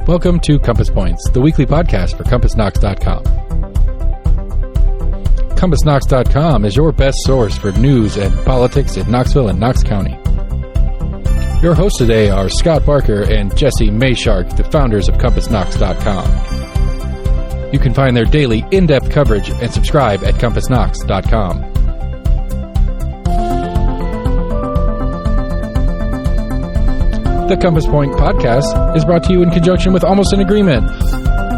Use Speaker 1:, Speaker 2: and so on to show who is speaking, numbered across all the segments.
Speaker 1: Welcome to Compass Points, the weekly podcast for CompassKnox.com. CompassKnox.com is your best source for news and politics in Knoxville and Knox County. Your hosts today are Scott Barker and Jesse Mayshark, the founders of CompassKnox.com. You can find their daily in-depth coverage and subscribe at CompassKnox.com. The Compass Point podcast is brought to you in conjunction with Almost an Agreement.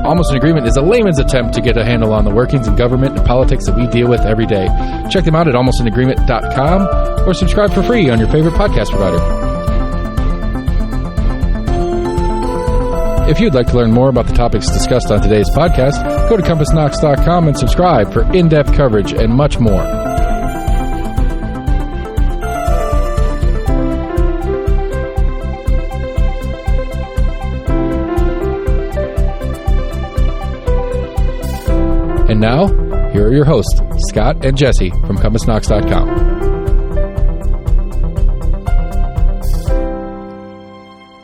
Speaker 1: Almost an Agreement is a layman's attempt to get a handle on the workings in government and politics that we deal with every day. Check them out at almostanagreement.com or subscribe for free on your favorite podcast provider. If you'd like to learn more about the topics discussed on today's podcast, go to CompassKnox.com and subscribe for in-depth coverage and much more. And now, here are your hosts, Scott and Jesse from CompassKnox.com.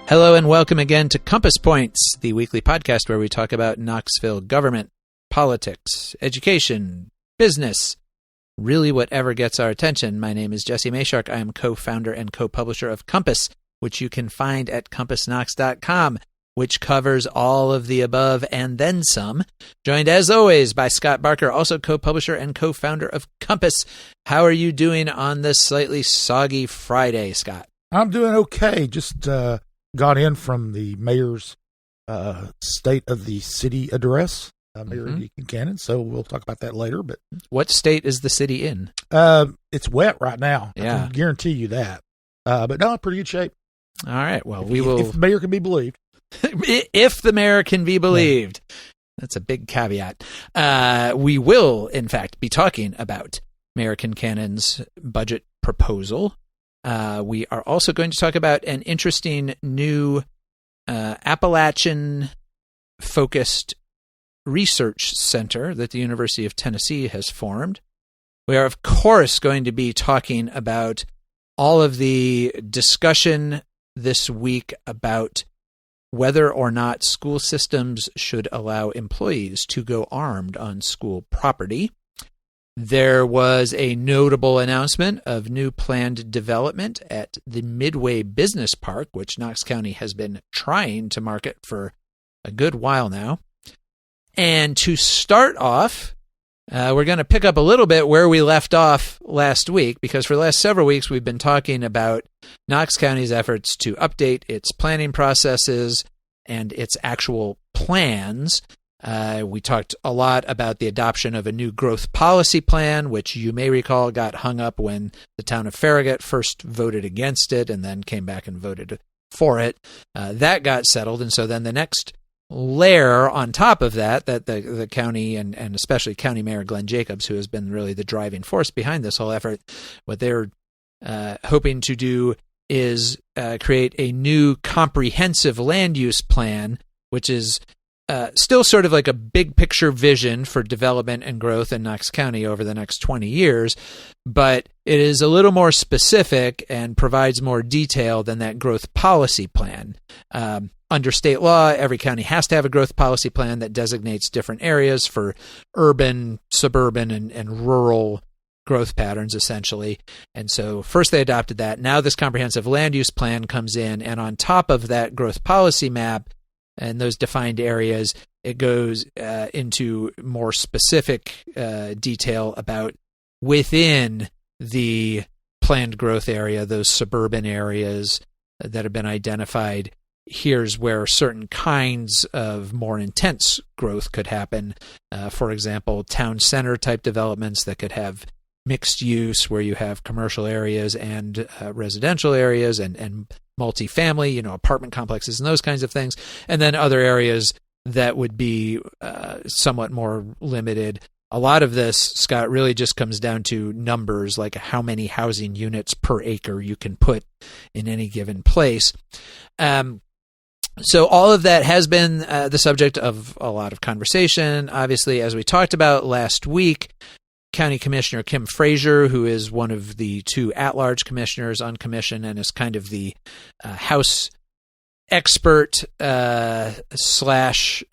Speaker 2: Hello and welcome again to Compass Points, the weekly podcast where we talk about Knoxville government, politics, education, business, really whatever gets our attention. My name is Jesse Mayshark. I am co-founder and co-publisher of Compass, which you can find at CompassKnox.com. which covers all of the above and then some. Joined, as always, by Scott Barker, also co-publisher and co-founder of Compass. How are you doing on this slightly soggy Friday, Scott?
Speaker 3: I'm doing okay. Just got in from the mayor's State of the City address, Mayor Indya Kincannon, so we'll talk about that later. But
Speaker 2: what state is the city in?
Speaker 3: It's wet right now.
Speaker 2: Yeah.
Speaker 3: I can guarantee you that. But no, pretty good shape.
Speaker 2: All right. Well, we will...
Speaker 3: If the mayor can be believed.
Speaker 2: If the mayor can be believed. That's a big caveat. We will, in fact, be talking about Mayor Kincannon's budget proposal. We are also going to talk about an interesting new Appalachian-focused research center that the University of Tennessee has formed. We are, of course, going to be talking about all of the discussion this week about whether or not school systems should allow employees to go armed on school property. There was a notable announcement of new planned development at the Midway Business Park, which Knox County has been trying to market for a good while now. And to start off, we're going to pick up a little bit where we left off last week, because for the last several weeks we've been talking about Knox County's efforts to update its planning processes and its actual plans. We talked a lot about the adoption of a new growth policy plan, which you may recall got hung up when the town of Farragut first voted against it and then came back and voted for it. That got settled, and so then the next layer on top of that the county and especially County Mayor Glenn Jacobs, who has been really the driving force behind this whole effort, what they're hoping to do is create a new comprehensive land use plan, which is still sort of like a big picture vision for development and growth in Knox County over the next 20 years, but it is a little more specific and provides more detail than that growth policy plan. Under state law, every county has to have a growth policy plan that designates different areas for urban, suburban, and rural growth patterns, essentially. And so first they adopted that. Now this comprehensive land use plan comes in, and on top of that growth policy map and those defined areas, it goes into more specific detail about within the planned growth area, those suburban areas that have been identified. Here's where certain kinds of more intense growth could happen. For example, town center type developments that could have mixed use, where you have commercial areas and residential areas and multifamily, apartment complexes and those kinds of things. And then other areas that would be somewhat more limited. A lot of this, Scott, really just comes down to numbers, like how many housing units per acre you can put in any given place. So all of that has been the subject of a lot of conversation. Obviously, as we talked about last week, County Commissioner Kim Frazier, who is one of the two at-large commissioners on commission and is kind of the House expert slash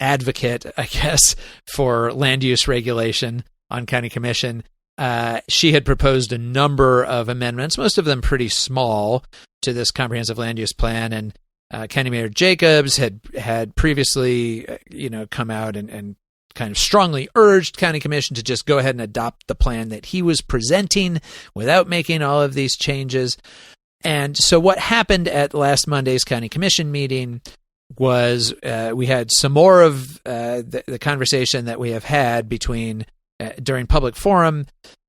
Speaker 2: advocate, I guess, for land use regulation on County Commission. She had proposed a number of amendments, most of them pretty small, to this comprehensive land use plan. And County Mayor Jacobs had previously, come out and kind of strongly urged County Commission to just go ahead and adopt the plan that he was presenting without making all of these changes. And so what happened at last Monday's County Commission meeting was we had some more of the conversation that we have had between during public forum,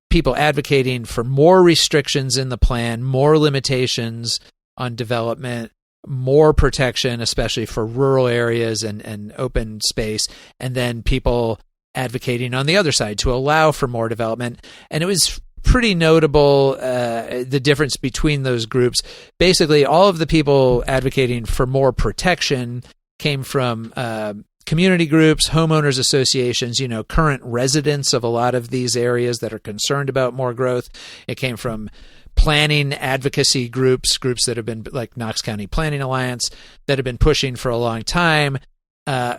Speaker 2: people advocating for more restrictions in the plan, more limitations on development, more protection, especially for rural areas and open space, and then people advocating on the other side to allow for more development. And it was pretty notable, the difference between those groups. Basically, all of the people advocating for more protection came from community groups, homeowners associations, current residents of a lot of these areas that are concerned about more growth. It came from planning advocacy groups that have been like Knox County Planning Alliance that have been pushing for a long time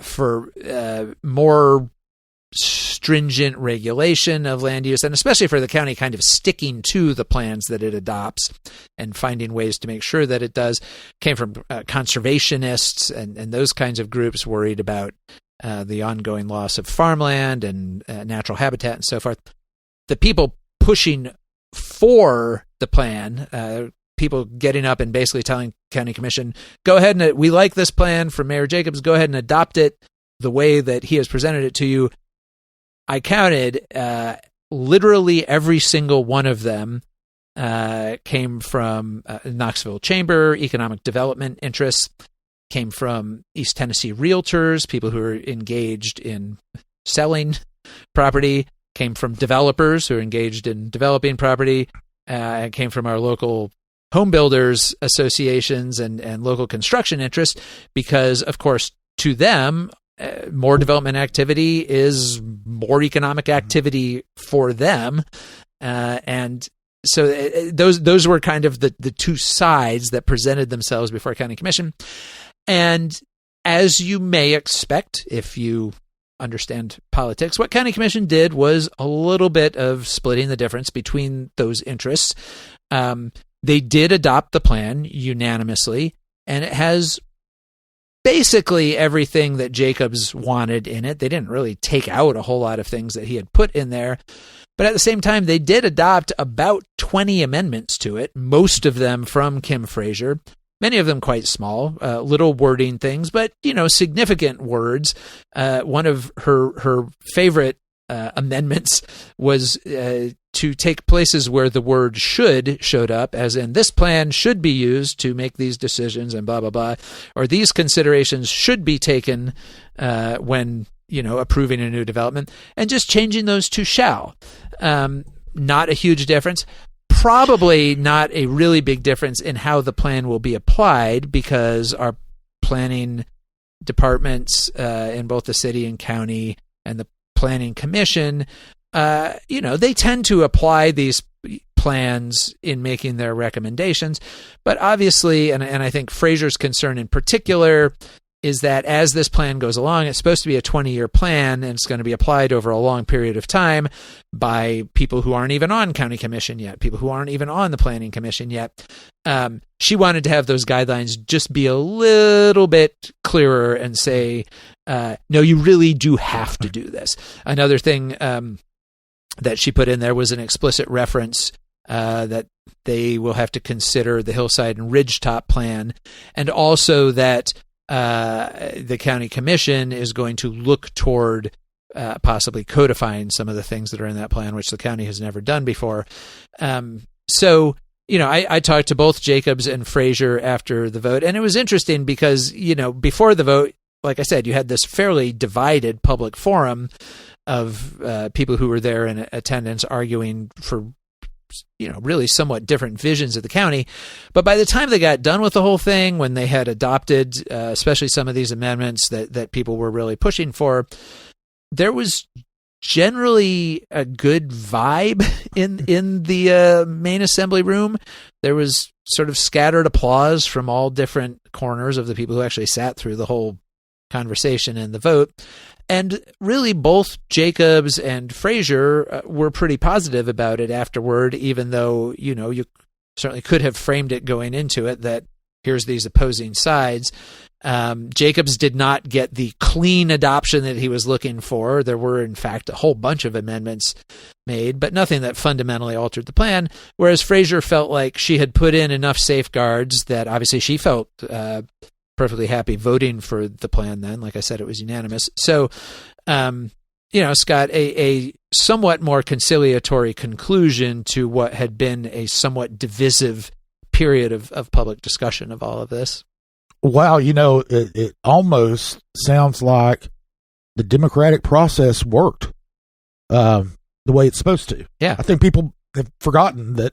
Speaker 2: for more stringent regulation of land use, and especially for the county kind of sticking to the plans that it adopts and finding ways to make sure that it does. Came from conservationists and those kinds of groups worried about the ongoing loss of farmland and natural habitat and so forth. The people pushing for the plan, people getting up and basically telling County Commission, go ahead and we like this plan from Mayor Jacobs, go ahead and adopt it the way that he has presented it to you. I counted literally every single one of them came from Knoxville Chamber, economic development interests, came from East Tennessee realtors, people who are engaged in selling property, came from developers who are engaged in developing property, and came from our local home builders associations and local construction interests, because, of course, to them, more development activity is more economic activity for them. And so those were kind of the two sides that presented themselves before County Commission. And as you may expect, if you understand politics, what County Commission did was a little bit of splitting the difference between those interests. They did adopt the plan unanimously, and it has basically everything that Jacobs wanted in it. They didn't really take out a whole lot of things that he had put in there. But at the same time, they did adopt about 20 amendments to it, most of them from Kim Frazier, many of them quite small, little wording things, but, significant words. One of her favorite amendments was to take places where the word should showed up, as in this plan should be used to make these decisions and blah, blah, blah, or these considerations should be taken when, approving a new development, and just changing those to shall. Not a huge difference. Probably not a really big difference in how the plan will be applied, because our planning departments in both the city and county and the Planning Commission, they tend to apply these plans in making their recommendations. But obviously, and I think Frazier's concern in particular is that as this plan goes along, it's supposed to be a 20-year plan, and it's going to be applied over a long period of time by people who aren't even on County Commission yet, people who aren't even on the Planning Commission yet. She wanted to have those guidelines just be a little bit clearer and say, no, you really do have to do this. Another thing that she put in there was an explicit reference that they will have to consider the hillside and ridgetop plan, and also that the County Commission is going to look toward possibly codifying some of the things that are in that plan, which the county has never done before. So, I talked to both Jacobs and Frazier after the vote, and it was interesting because, before the vote, like I said, you had this fairly divided public forum of people who were there in attendance arguing for, really somewhat different visions of the county. But by the time they got done with the whole thing, when they had adopted, especially some of these amendments that people were really pushing for, there was generally a good vibe in the main assembly room. There was sort of scattered applause from all different corners of the people who actually sat through the whole conversation and the vote. And really, both Jacobs and Frazier were pretty positive about it afterward, even though, you certainly could have framed it going into it that here's these opposing sides. Jacobs did not get the clean adoption that he was looking for. There were, in fact, a whole bunch of amendments made, but nothing that fundamentally altered the plan, whereas Frazier felt like she had put in enough safeguards that obviously she felt perfectly happy voting for the plan then. Like I said, it was unanimous. So, Scott, a somewhat more conciliatory conclusion to what had been a somewhat divisive period of public discussion of all of this.
Speaker 3: Wow, it almost sounds like the democratic process worked the way it's supposed to.
Speaker 2: Yeah.
Speaker 3: I think people have forgotten that,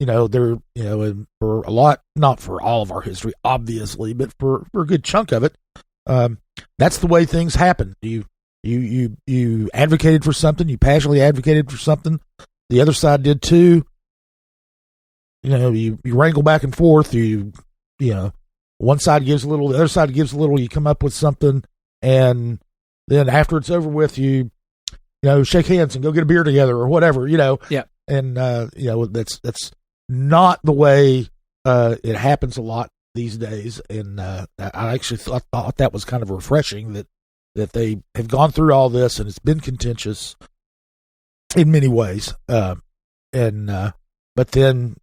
Speaker 3: and for a lot, not for all of our history, obviously, but for a good chunk of it, that's the way things happen. You advocated for something, you passionately advocated for something, the other side did too. You wrangle back and forth, one side gives a little, the other side gives a little, you come up with something, and then after it's over with, you shake hands and go get a beer together or whatever,
Speaker 2: Yeah.
Speaker 3: And, that's not the way it happens a lot these days. And I actually thought that was kind of refreshing that they have gone through all this, and it's been contentious in many ways. But then,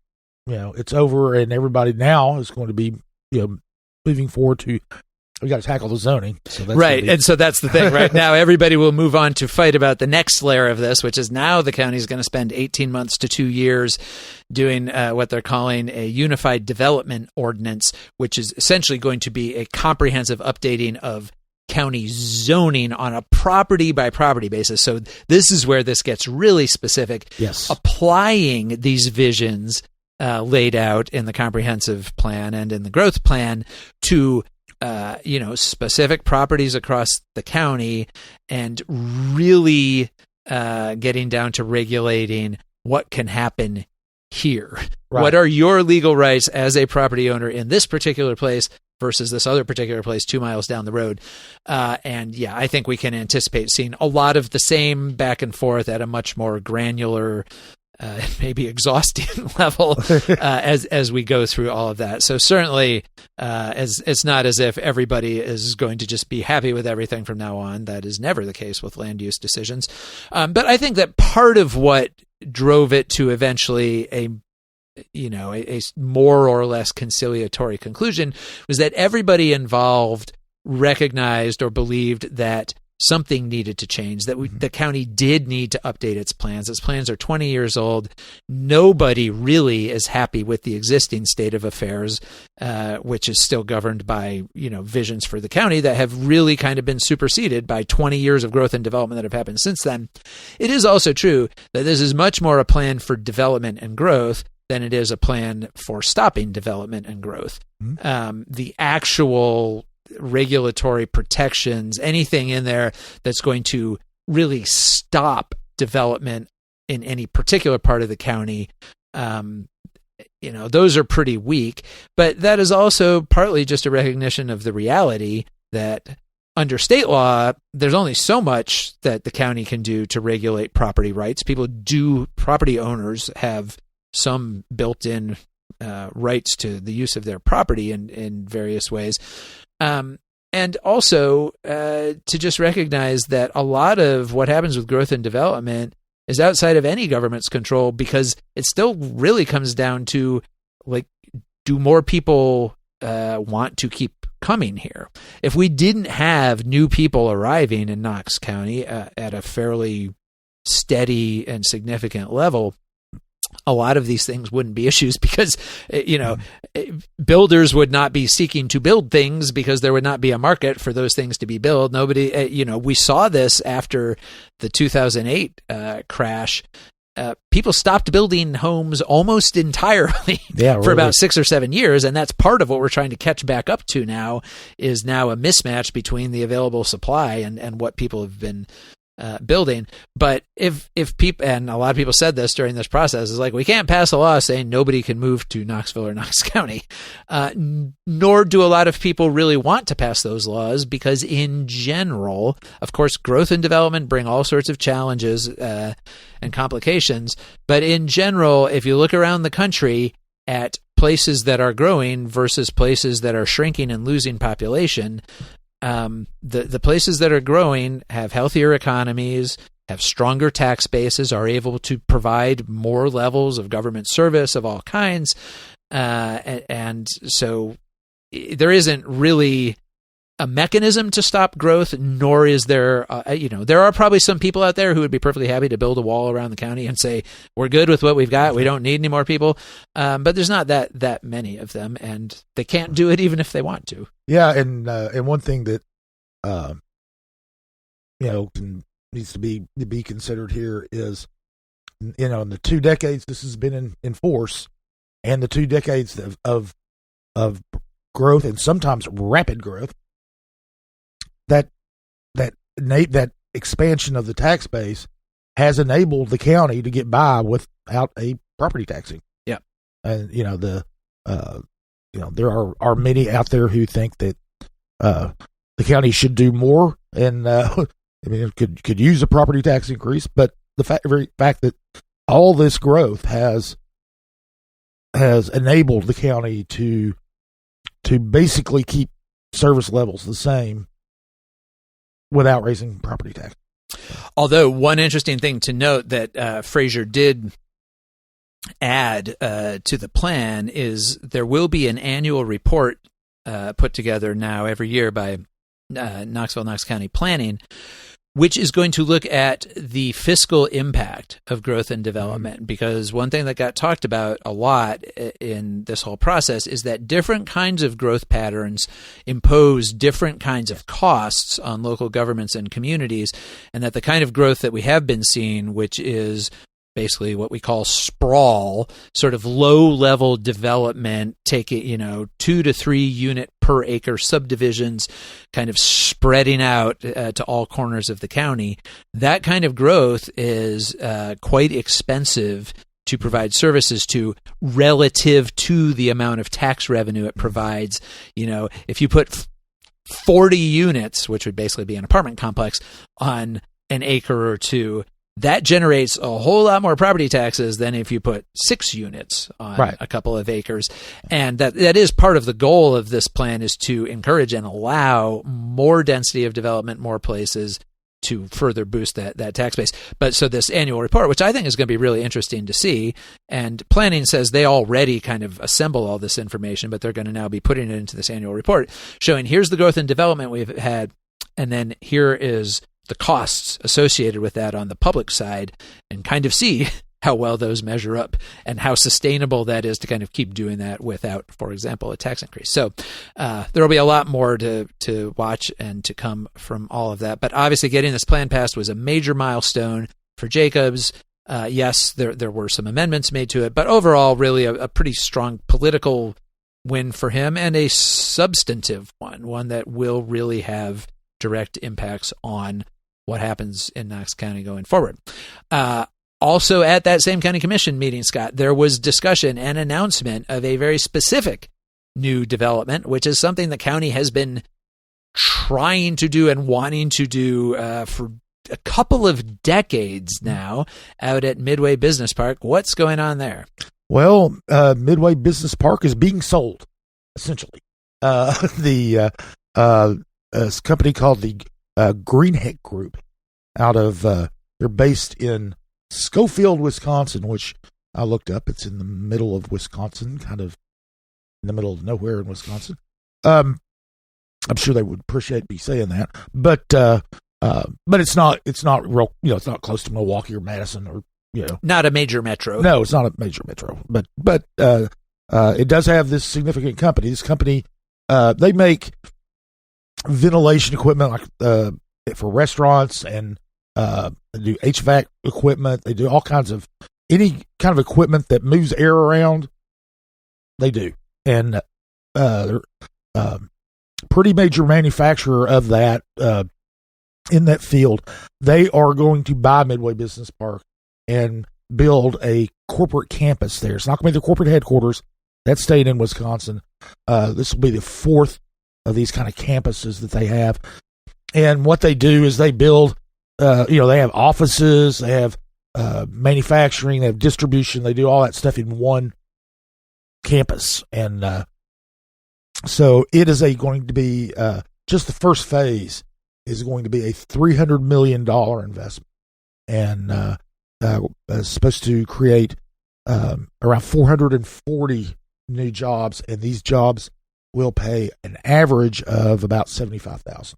Speaker 3: it's over, and everybody now is going to be, moving forward to, we got to tackle the zoning. So that's
Speaker 2: right. And so that's the thing, right? Now everybody will move on to fight about the next layer of this, which is now the county is going to spend 18 months to 2 years doing what they're calling a unified development ordinance, which is essentially going to be a comprehensive updating of county zoning on a property by property basis. So this is where this gets really specific.
Speaker 3: Yes.
Speaker 2: Applying these visions laid out in the comprehensive plan and in the growth plan to specific properties across the county, and really getting down to regulating what can happen here.
Speaker 3: Right.
Speaker 2: What are your legal rights as a property owner in this particular place versus this other particular place 2 miles down the road? I think we can anticipate seeing a lot of the same back and forth at a much more granular, maybe exhausting level as we go through all of that. So certainly, as it's not as if everybody is going to just be happy with everything from now on. That is never the case with land use decisions. But I think that part of what drove it to eventually a more or less conciliatory conclusion was that everybody involved recognized or believed that something needed to change, that the county did need to update its plans. Its plans are 20 years old. Nobody really is happy with the existing state of affairs, which is still governed by, visions for the county that have really kind of been superseded by 20 years of growth and development that have happened since then. It is also true that this is much more a plan for development and growth than it is a plan for stopping development and growth. The actual regulatory protections, anything in there that's going to really stop development in any particular part of the county, those are pretty weak. But that is also partly just a recognition of the reality that under state law, there's only so much that the county can do to regulate property rights. Property owners have some built-in rights to the use of their property in various ways. And also to just recognize that a lot of what happens with growth and development is outside of any government's control, because it still really comes down to, do more people want to keep coming here? If we didn't have new people arriving in Knox County at a fairly steady and significant level, a lot of these things wouldn't be issues, because, builders would not be seeking to build things because there would not be a market for those things to be built. Nobody, we saw this after the 2008 crash. People stopped building homes almost entirely for about 6 or 7 years. And that's part of what we're trying to catch back up to now, is now a mismatch between the available supply and what people have been building. But if people, and a lot of people said this during this process, is like, we can't pass a law saying nobody can move to Knoxville or Knox County. Nor do a lot of people really want to pass those laws, because in general, of course, growth and development bring all sorts of challenges and complications. But in general, if you look around the country at places that are growing versus places that are shrinking and losing population, the places that are growing have healthier economies, have stronger tax bases, are able to provide more levels of government service of all kinds. And so there isn't really a mechanism to stop growth, nor is there, there are probably some people out there who would be perfectly happy to build a wall around the county and say, we're good with what we've got. We don't need any more people. But there's not that many of them, and they can't do it even if they want to.
Speaker 3: Yeah. And one thing that, needs to be considered here is, in the 2 decades this has been in force, and the 2 decades of growth, and sometimes rapid growth, that expansion of the tax base has enabled the county to get by without a property taxing.
Speaker 2: Yeah.
Speaker 3: And there are many out there who think that the county should do more, and could use a property tax increase. But the very fact that all this growth has enabled the county to basically keep service levels the same without raising property tax.
Speaker 2: Although one interesting thing to note that Fraser did add to the plan is there will be an annual report put together now every year by Knox County Planning, which is going to look at the fiscal impact of growth and development. Because one thing that got talked about a lot in this whole process is that different kinds of growth patterns impose different kinds of costs on local governments and communities, and that the kind of growth that we have been seeing, which is basically what we call sprawl, sort of low-level development, take it, 2 to 3 unit per acre subdivisions, kind of spreading out to all corners of the county. That kind of growth is quite expensive to provide services to relative to the amount of tax revenue it provides. If you put 40 units, which would basically be an apartment complex, on an acre or two, that generates a whole lot more property taxes than if you put 6 units on a couple of acres. And that is part of the goal of this plan, is to encourage and allow more density of development, more places, to further boost that tax base. But so this annual report, which I think is going to be really interesting to see, and planning says they already kind of assemble all this information, but they're going to now be putting it into this annual report, showing here's the growth and development we've had, and then here is the costs associated with that on the public side, and kind of see how well those measure up and how sustainable that is to kind of keep doing that without, for example, a tax increase. So there will be a lot more to watch and to come from all of that. But obviously getting this plan passed was a major milestone for Jacobs. Yes, there were some amendments made to it, but overall really a pretty strong political win for him, and a substantive one that will really have direct impacts on what happens in Knox County going forward. Also at that same county commission meeting, Scott, there was discussion and announcement of a very specific new development, which is something the county has been trying to do and wanting to do for a couple of decades now, out at Midway Business Park. What's going on there?
Speaker 3: Well, Midway Business Park is being sold, essentially. The company called the Greenheck Group, out of they're based in Schofield, Wisconsin, which I looked up. It's in the middle of Wisconsin, kind of in the middle of nowhere in Wisconsin. I'm sure they would appreciate me saying that, but it's not real. It's not close to Milwaukee or Madison, or
Speaker 2: not a major metro.
Speaker 3: No, it's not a major metro, but it does have this significant company. This company, they make ventilation equipment like for restaurants, and they do HVAC equipment. They do all kinds of any kind of equipment that moves air around. They do, and they're pretty major manufacturer of that. in that field. They are going to buy Midway Business Park and build a corporate campus there. It's not going to be their corporate headquarters. That's staying in Wisconsin. This will be the fourth of these kind of campuses that they have. And what they do is they build, they have offices, they have manufacturing, they have distribution, they do all that stuff in one campus. And so it is going to be, just the first phase is going to be a $300 million investment. And it's supposed to create around 440 new jobs, and these jobs will pay an average of about $75,000.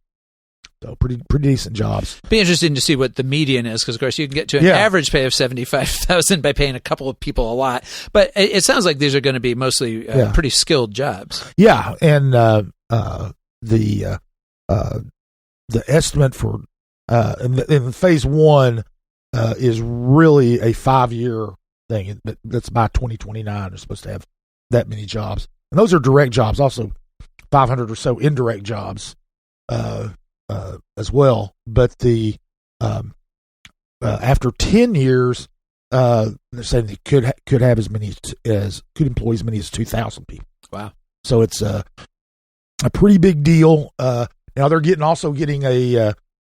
Speaker 3: So pretty decent jobs.
Speaker 2: Be interesting to see what the median is, because of course you can get to an average pay of $75,000 by paying a couple of people a lot. But it sounds like these are going to be mostly pretty skilled jobs.
Speaker 3: Yeah, and the estimate for in phase one is really a 5-year thing. That's by 2029. They're supposed to have that many jobs, and those are direct jobs. Also, 500 or so indirect jobs. As well, but the after 10 years, they're saying they could have as many could employ as many as 2,000 people.
Speaker 2: Wow!
Speaker 3: So it's a pretty big deal. Now they're getting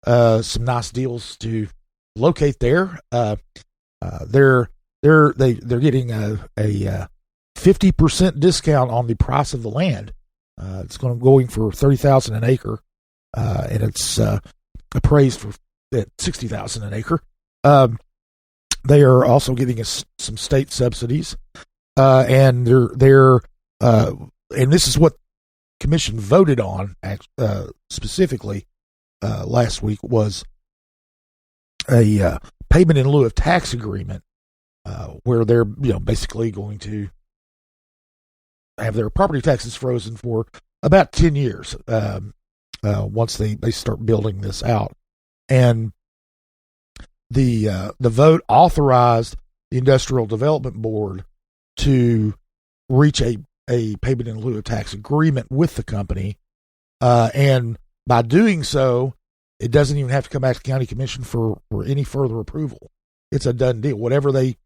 Speaker 3: some nice deals to locate there. They're getting a 50% discount on the price of the land. It's going for $30,000 an acre. And it's appraised for $60,000 an acre. They are also getting some state subsidies, and they're and this is what commission voted on specifically last week was a payment in lieu of tax agreement, where they're basically going to have their property taxes frozen for about 10 years. Once they start building this out. And the vote authorized the Industrial Development Board to reach a payment in lieu of tax agreement with the company. And by doing so, it doesn't even have to come back to the county commission for any further approval. It's a done deal. Whatever they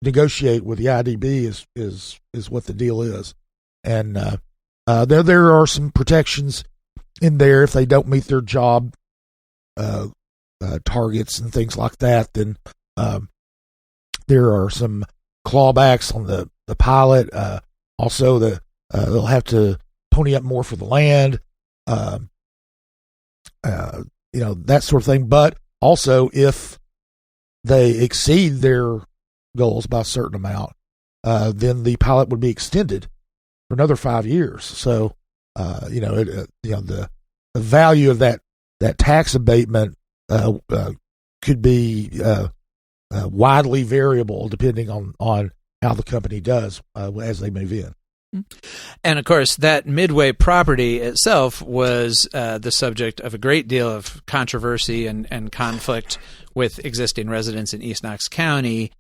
Speaker 3: negotiate with the IDB is what the deal is. And there are some protections in there. If they don't meet their job targets and things like that, then there are some clawbacks on the pilot. Also, they'll have to pony up more for the land, that sort of thing. But also, if they exceed their goals by a certain amount, then the pilot would be extended for another 5 years. So the value of that tax abatement could be widely variable depending on how the company does as they move in.
Speaker 2: And of course, that Midway property itself was the subject of a great deal of controversy and conflict with existing residents in East Knox County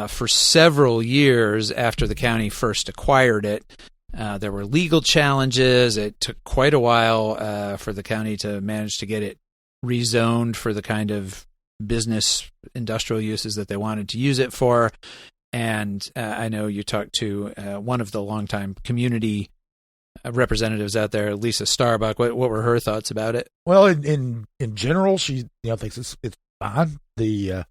Speaker 2: for several years after the county first acquired it. There were legal challenges. It took quite a while for the county to manage to get it rezoned for the kind of business industrial uses that they wanted to use it for. And I know you talked to one of the longtime community representatives out there, Lisa Starbuck. What were her thoughts about it?
Speaker 3: Well, in general, she thinks it's fine. The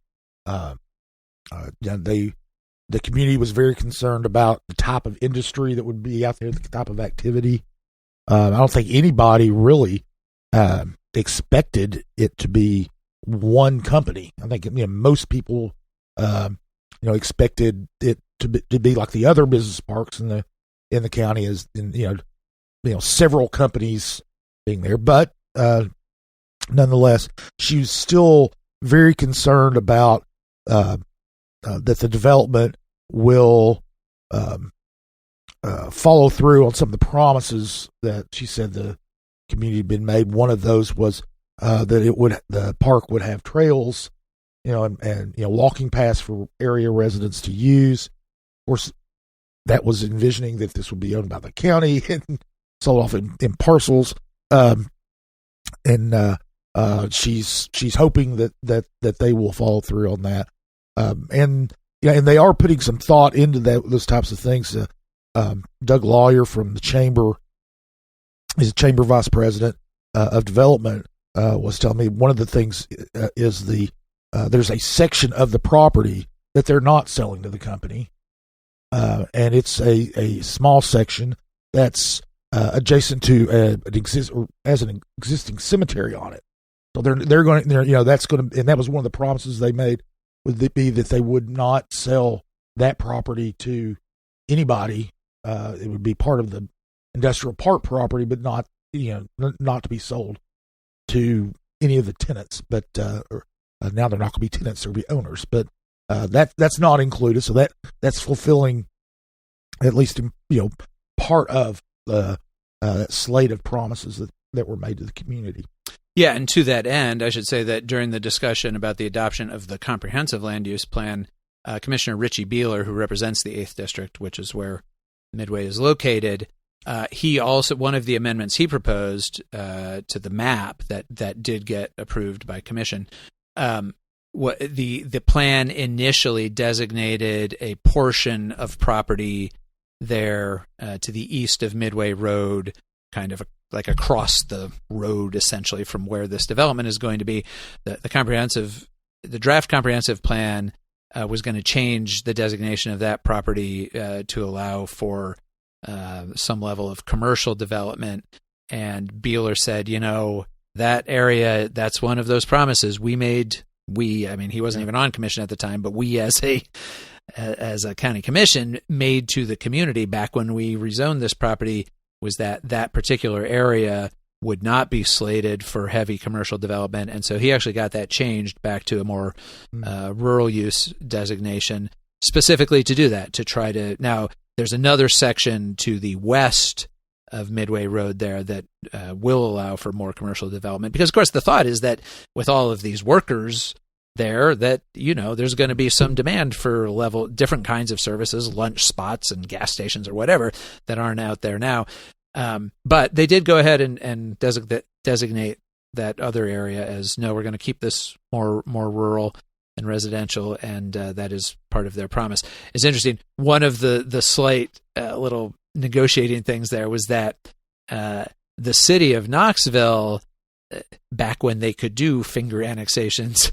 Speaker 3: community was very concerned about the type of industry that would be out there, the type of activity. I don't think anybody really expected it to be one company. I think most people expected it to be like the other business parks in the county, as several companies being there. But nonetheless, she was still very concerned about that the development will follow through on some of the promises that she said the community had been made. One of those was that the park would have trails, and walking paths for area residents to use. Of course, that was envisioning that this would be owned by the county and sold off in parcels. And she's hoping that they will follow through on that. And they are putting some thought into those types of things. Doug Lawyer from the chamber, he's a chamber vice president of development, was telling me one of the things is there's a section of the property that they're not selling to the company, and it's a small section that's adjacent to an existing cemetery on it. So they're going to, that's going to, and that was one of the promises they made, would be that they would not sell that property to anybody. It would be part of the industrial park property, but not to be sold to any of the tenants. But now they're not going to be tenants; they'll be owners. But that's not included. So that's fulfilling at least part of the slate of promises that were made to the community.
Speaker 2: Yeah, and to that end, I should say that during the discussion about the adoption of the comprehensive land use plan, Commissioner Richie Beeler, who represents the 8th District, which is where Midway is located, he also, one of the amendments he proposed to the map that did get approved by Commission, the plan initially designated a portion of property there to the east of Midway Road, kind of like across the road, essentially, from where this development is going to be. The draft comprehensive plan was going to change the designation of that property to allow for some level of commercial development. And Beeler said, that area, that's one of those promises we made. He wasn't even on commission at the time, but we as a county commission made to the community back when we rezoned this property, was that particular area would not be slated for heavy commercial development. And so he actually got that changed back to a more rural use designation, specifically to do that, to try to... Now, there's another section to the west of Midway Road there that will allow for more commercial development. Because, of course, the thought is that with all of these workers there, that, there's going to be some demand for different kinds of services, lunch spots and gas stations or whatever, that aren't out there now. But they did go ahead and designate that other area as, no, we're going to keep this more rural and residential, and that is part of their promise. It's interesting. One of the slight little negotiating things there was that the city of Knoxville, back when they could do finger annexations,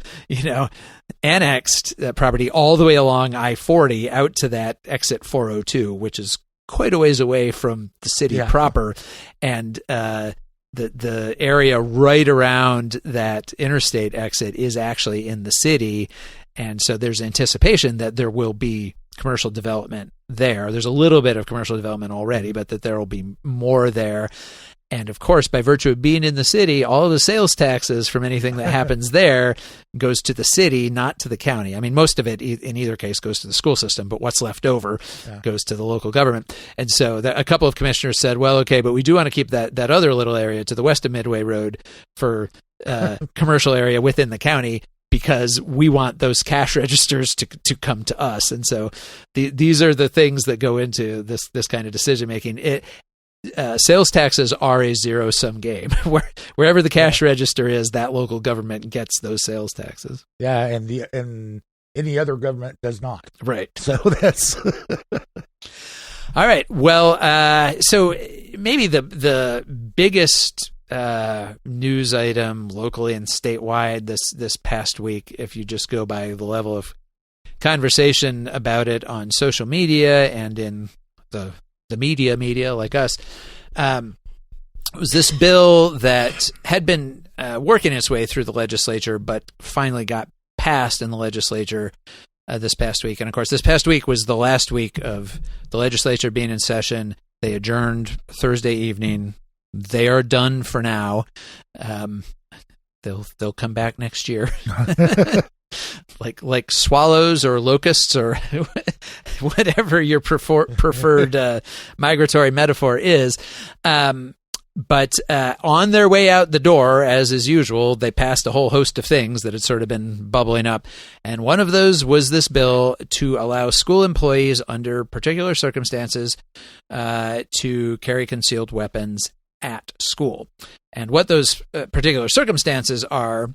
Speaker 2: annexed that property all the way along I-40 out to that exit 402, which is quite a ways away from the city proper. And the area right around that interstate exit is actually in the city. And so there's anticipation that there will be commercial development there. There's a little bit of commercial development already, but that there will be more there. And of course, by virtue of being in the city, all of the sales taxes from anything that happens there goes to the city, not to the county. Most of it in either case goes to the school system, but what's left over goes to the local government. And so a couple of commissioners said, well, okay, but we do want to keep that other little area to the west of Midway Road for commercial area within the county, because we want those cash registers to come to us. And so these are the things that go into this kind of decision making. Sales taxes are a zero-sum game. Wherever the cash register is, that local government gets those sales taxes.
Speaker 3: Yeah, and any other government does not.
Speaker 2: Right.
Speaker 3: So that's
Speaker 2: all right. Well, so maybe the biggest news item locally and statewide this past week, if you just go by the level of conversation about it on social media and in the media like us, was this bill that had been working its way through the legislature, but finally got passed in the legislature this past week. And of course, this past week was the last week of the legislature being in session. They adjourned Thursday evening. They are done for now. They'll come back next year. like swallows or locusts or whatever your preferred migratory metaphor is. But on their way out the door, as is usual, they passed a whole host of things that had sort of been bubbling up. And one of those was this bill to allow school employees under particular circumstances to carry concealed weapons at school. And what those particular circumstances are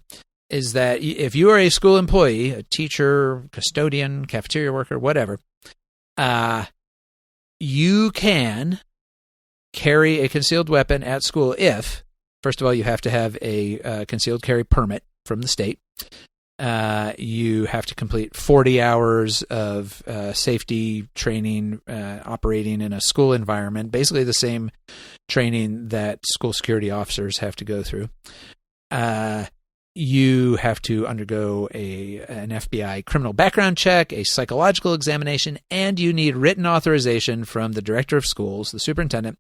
Speaker 2: is that if you are a school employee, a teacher, custodian, cafeteria worker, whatever, you can carry a concealed weapon at school if, first of all, you have to have a concealed carry permit from the state. You have to complete 40 hours of safety training, operating in a school environment, basically the same training that school security officers have to go through. You have to undergo an FBI criminal background check, a psychological examination, and you need written authorization from the director of schools, the superintendent,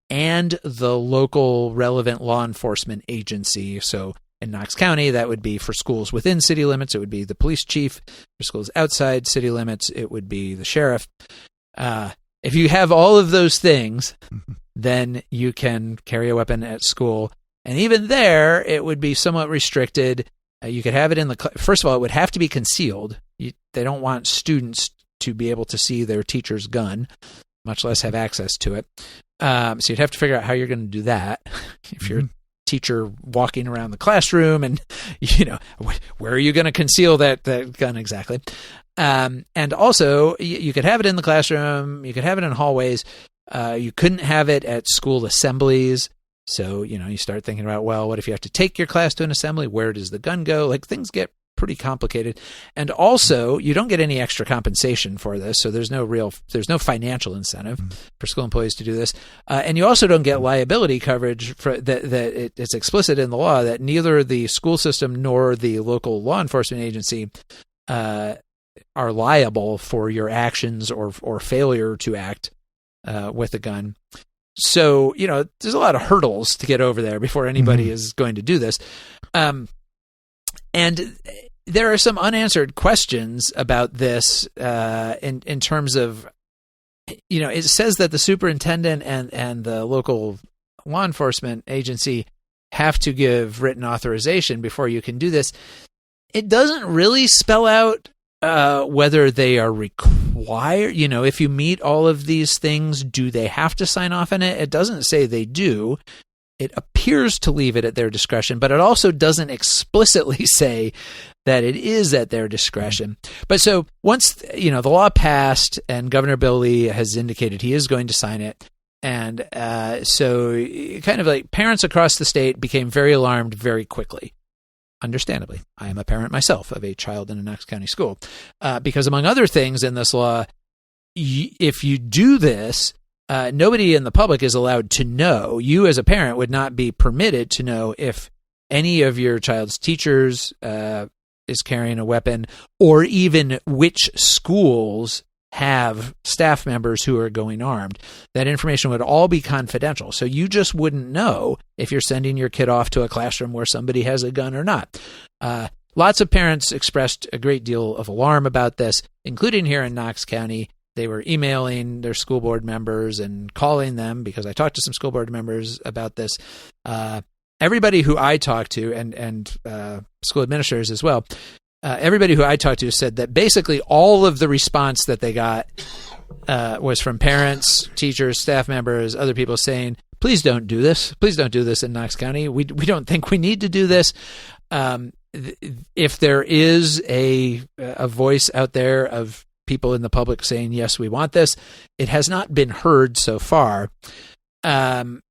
Speaker 2: and the local relevant law enforcement agency. So in Knox County, that would be for schools within city limits. It would be the police chief. For schools outside city limits, it would be the sheriff. If you have all of those things, then you can carry a weapon at school. And even there, it would be somewhat restricted. You could have it in first of all, it would have to be concealed. They don't want students to be able to see their teacher's gun, much less have access to it. So you'd have to figure out how you're going to do that. If you're a teacher walking around the classroom and, where are you going to conceal that gun exactly? And also, you could have it in the classroom. You could have it in hallways. You couldn't have it at school assemblies. So, you start thinking about, well, what if you have to take your class to an assembly? Where does the gun go? Like, things get pretty complicated. And also, you don't get any extra compensation for this. So there's no financial incentive for school employees to do this. And you also don't get liability coverage for that it's explicit in the law that neither the school system nor the local law enforcement agency are liable for your actions or failure to act with a gun. So, there's a lot of hurdles to get over there before anybody is going to do this. And there are some unanswered questions about this in terms of, it says that the superintendent and the local law enforcement agency have to give written authorization before you can do this. It doesn't really spell out whether they are required, if you meet all of these things, do they have to sign off on it? It doesn't say they do. It appears to leave it at their discretion, but it also doesn't explicitly say that it is at their discretion. But so once, the law passed and Governor Bill Lee has indicated he is going to sign it. And so kind of like parents across the state became very alarmed very quickly. Understandably, I am a parent myself of a child in a Knox County school, because among other things in this law, if you do this, nobody in the public is allowed to know. You as a parent would not be permitted to know if any of your child's teachers is carrying a weapon, or even which schools have staff members who are going armed. That information would all be confidential. So you just wouldn't know if you're sending your kid off to a classroom where somebody has a gun or not. Lots of parents expressed a great deal of alarm about this, including here in Knox County. They were emailing their school board members and calling them, because I talked to some school board members about this. Everybody who I talked to, and school administrators as well, everybody who I talked to said that basically all of the response that they got was from parents, teachers, staff members, other people saying, please don't do this. Please don't do this in Knox County. We don't think we need to do this. If there is a voice out there of people in the public saying, yes, we want this, it has not been heard so far. And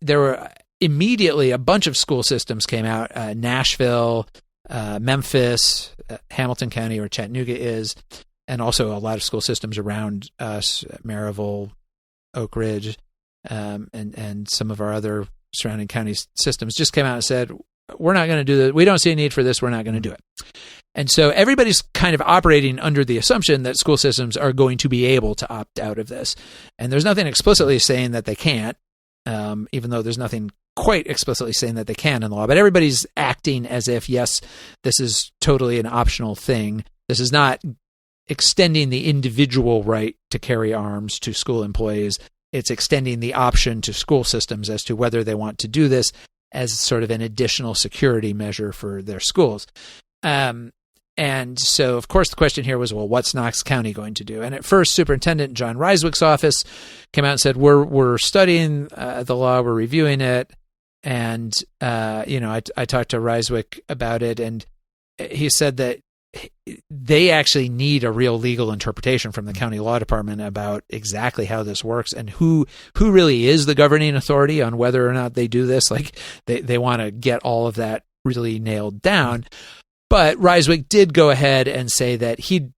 Speaker 2: there were immediately a bunch of school systems came out, Nashville, Memphis, Hamilton County, where Chattanooga is, and also a lot of school systems around us, Maryville, Oak Ridge, and some of our other surrounding county systems just came out and said, we're not going to do this. We don't see a need for this. We're not going to do it. And so everybody's kind of operating under the assumption that school systems are going to be able to opt out of this. And there's nothing explicitly saying that they can't, even though there's nothing quite explicitly saying that they can in the law. But everybody's acting as if, yes, this is totally an optional thing. This is not extending the individual right to carry arms to school employees. It's extending the option to school systems as to whether they want to do this as sort of an additional security measure for their schools. And so, of course, the question here was, well, what's Knox County going to do? And at first, Superintendent John Ryswick's office came out and said, we're studying the law, we're reviewing it. And, I talked to Ryswick about it, and he said that they actually need a real legal interpretation from the county law department about exactly how this works and who really is the governing authority on whether or not they do this. Like they want to get all of that really nailed down. But Ryswick did go ahead and say that he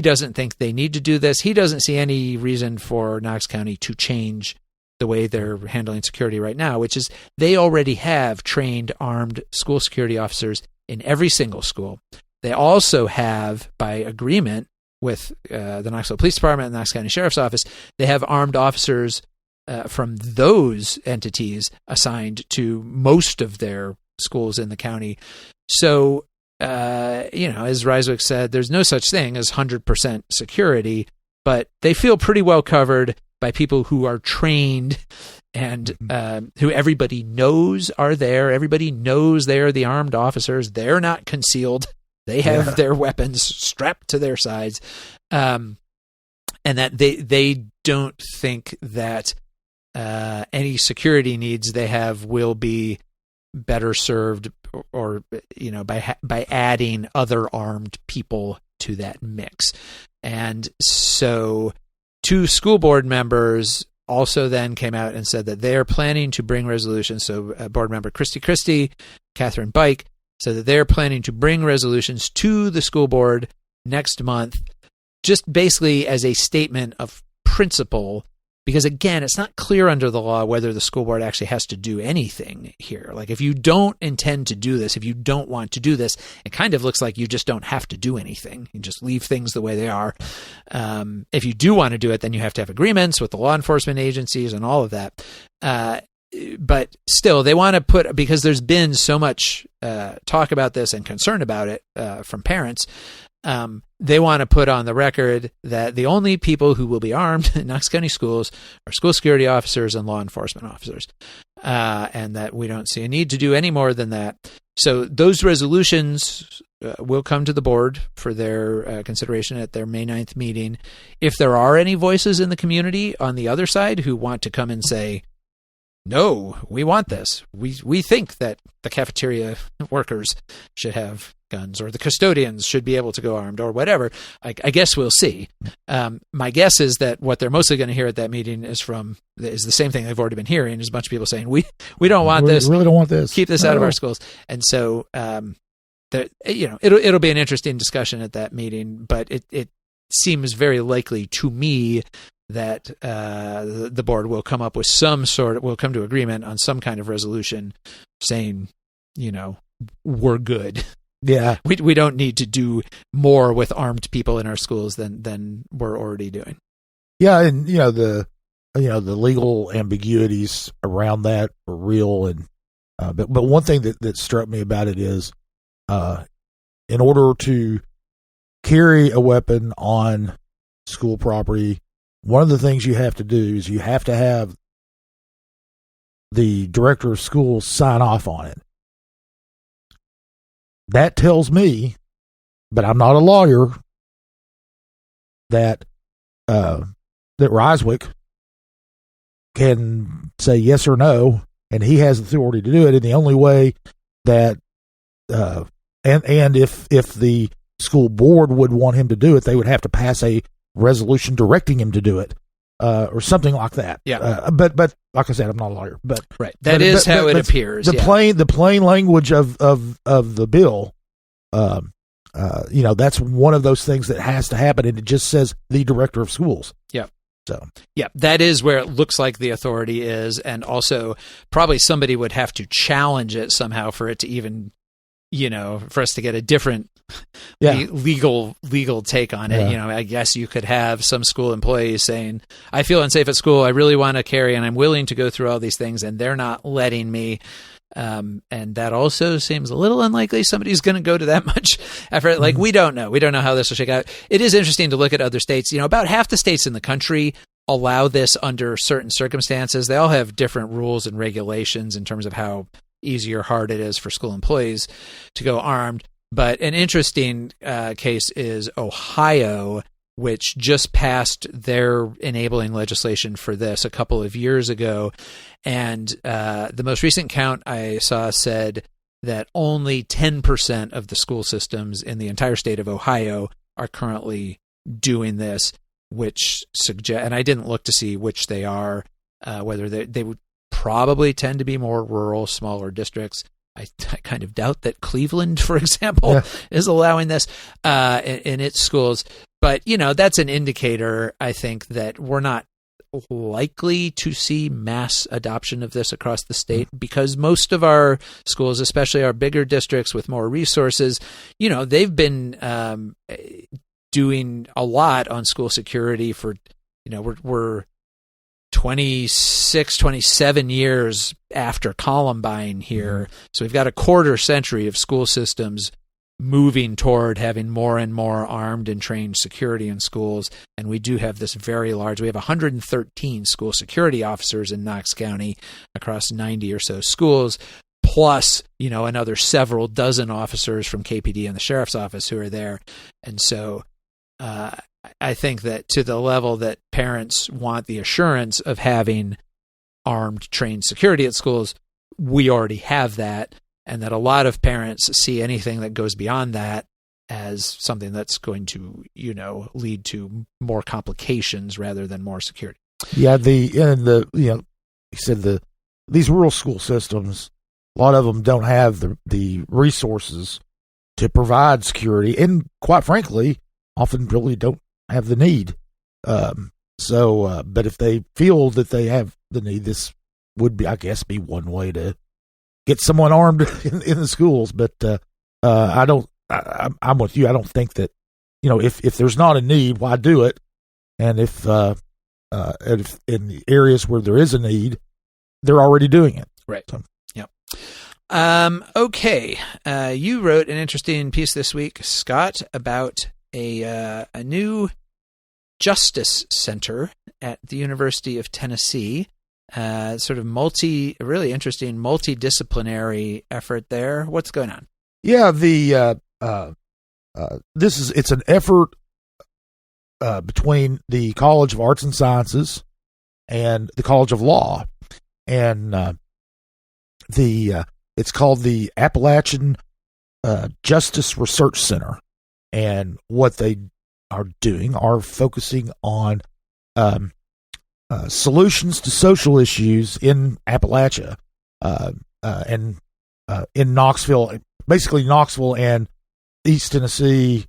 Speaker 2: doesn't think they need to do this. He doesn't see any reason for Knox County to change the way they're handling security right now, which is they already have trained armed school security officers in every single school. They also have, by agreement with the Knoxville Police Department and the Knox County Sheriff's Office, they have armed officers from those entities assigned to most of their schools in the county. So, as Ryswick said, there's no such thing as 100% security, but they feel pretty well covered by people who are trained and who everybody knows are there. Everybody knows they're the armed officers. They're not concealed. They have their weapons strapped to their sides. And that they don't think that any security needs they have will be better served or by adding other armed people to that mix. And so 2 school board members also then came out and said that they're planning to bring resolutions. So board member Christy, Catherine Bike, said that they're planning to bring resolutions to the school board next month, just basically as a statement of principle. Because again, it's not clear under the law whether the school board actually has to do anything here. Like if you don't intend to do this, if you don't want to do this, it kind of looks like you just don't have to do anything. You just leave things the way they are. If you do want to do it, then you have to have agreements with the law enforcement agencies and all of that. But still, they want to because there's been so much talk about this and concern about it from parents. They want to put on the record that the only people who will be armed in Knox County schools are school security officers and law enforcement officers, and that we don't see a need to do any more than that. So those resolutions will come to the board for their consideration at their May 9th meeting. If there are any voices in the community on the other side who want to come and say, no, we want this. We think that the cafeteria workers should have guns or the custodians should be able to go armed or whatever. I guess we'll see. My guess is that what they're mostly going to hear at that meeting is the same thing they've already been hearing, is a bunch of people saying, we don't want this.
Speaker 3: We really don't want this.
Speaker 2: Keep this out of our schools. And so, it'll be an interesting discussion at that meeting, but it seems very likely to me that the board will come up with will come to agreement on some kind of resolution saying, we're good.
Speaker 3: Yeah.
Speaker 2: We don't need to do more with armed people in our schools than we're already doing.
Speaker 3: Yeah, and the legal ambiguities around that are real, and but one thing that struck me about it is, in order to carry a weapon on school property, one of the things you have to do is you have to have the director of schools sign off on it. That tells me, but I'm not a lawyer, that Ryswick can say yes or no, and he has authority to do it. And the only way that, and if the school board would want him to do it, they would have to pass a resolution directing him to do it, or something like that.
Speaker 2: Yeah.
Speaker 3: But like I said, I'm not a lawyer. But
Speaker 2: right, that is how it appears.
Speaker 3: The plain language of the bill. That's one of those things that has to happen, and it just says the director of schools. Yeah. So
Speaker 2: yeah, that is where it looks like the authority is, and also probably somebody would have to challenge it somehow for it to even, for us to get a different legal take on it.
Speaker 3: Yeah.
Speaker 2: I guess you could have some school employees saying, I feel unsafe at school, I really want to carry, and I'm willing to go through all these things, and they're not letting me. And that also seems a little unlikely somebody's going to go to that much effort. Like, we don't know how this will shake out. It is interesting to look at other states. About half the states in the country allow this under certain circumstances. They all have different rules and regulations in terms of how easy or hard it is for school employees to go armed. But an interesting case is Ohio, which just passed their enabling legislation for this a couple of years ago. And the most recent count I saw said that only 10% of the school systems in the entire state of Ohio are currently doing this, which suggest, and I didn't look to see which they are, whether they would probably tend to be more rural, smaller districts. I kind of doubt that Cleveland, for example, is allowing this in its schools. But, that's an indicator, I think, that we're not likely to see mass adoption of this across the state, because most of our schools, especially our bigger districts with more resources, they've been doing a lot on school security for, we're 26, 27 years after Columbine here. So we've got a quarter century of school systems moving toward having more and more armed and trained security in schools. And we do have this very large, we have 113 school security officers in Knox County across 90 or so schools, plus, another several dozen officers from KPD and the sheriff's office who are there. And so I think that to the level that parents want the assurance of having armed, trained security at schools, we already have that. And that a lot of parents see anything that goes beyond that as something that's going to, lead to more complications rather than more security.
Speaker 3: Yeah, you said these rural school systems, a lot of them don't have the resources to provide security, and quite frankly, often really don't have the need. But if they feel that they have the need, this would be, I guess, be one way to get someone armed in the schools. But I'm with you. I don't think that, if there's not a need, why do it? And if in the areas where there is a need, they're already doing it.
Speaker 2: Right. So. Yep. Okay. You wrote an interesting piece this week, Scott, about a new Justice Center at the University of Tennessee. Sort of really interesting multidisciplinary effort there. What's going on?
Speaker 3: Yeah, it's an effort between the College of Arts and Sciences and the College of Law, and it's called the Appalachian Justice Research Center. And what they are doing are focusing on solutions to social issues in Appalachia, and in Knoxville, basically Knoxville and East Tennessee,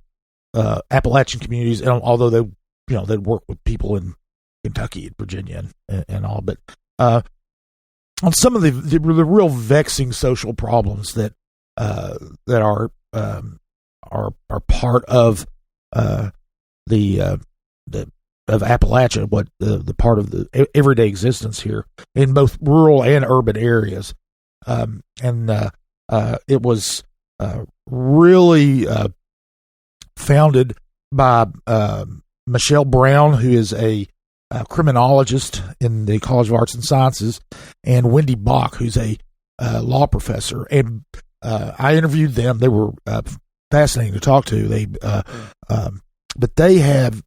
Speaker 3: Appalachian communities. And although they work with people in Kentucky and Virginia and all, but on some of the real vexing social problems that are part of of Appalachia, what the part of the everyday existence here in both rural and urban areas, it was really founded by Michelle Brown, who is a criminologist in the College of Arts and Sciences, and Wendy Bach, who's a law professor. And I interviewed them; they were fascinating to talk to. But they had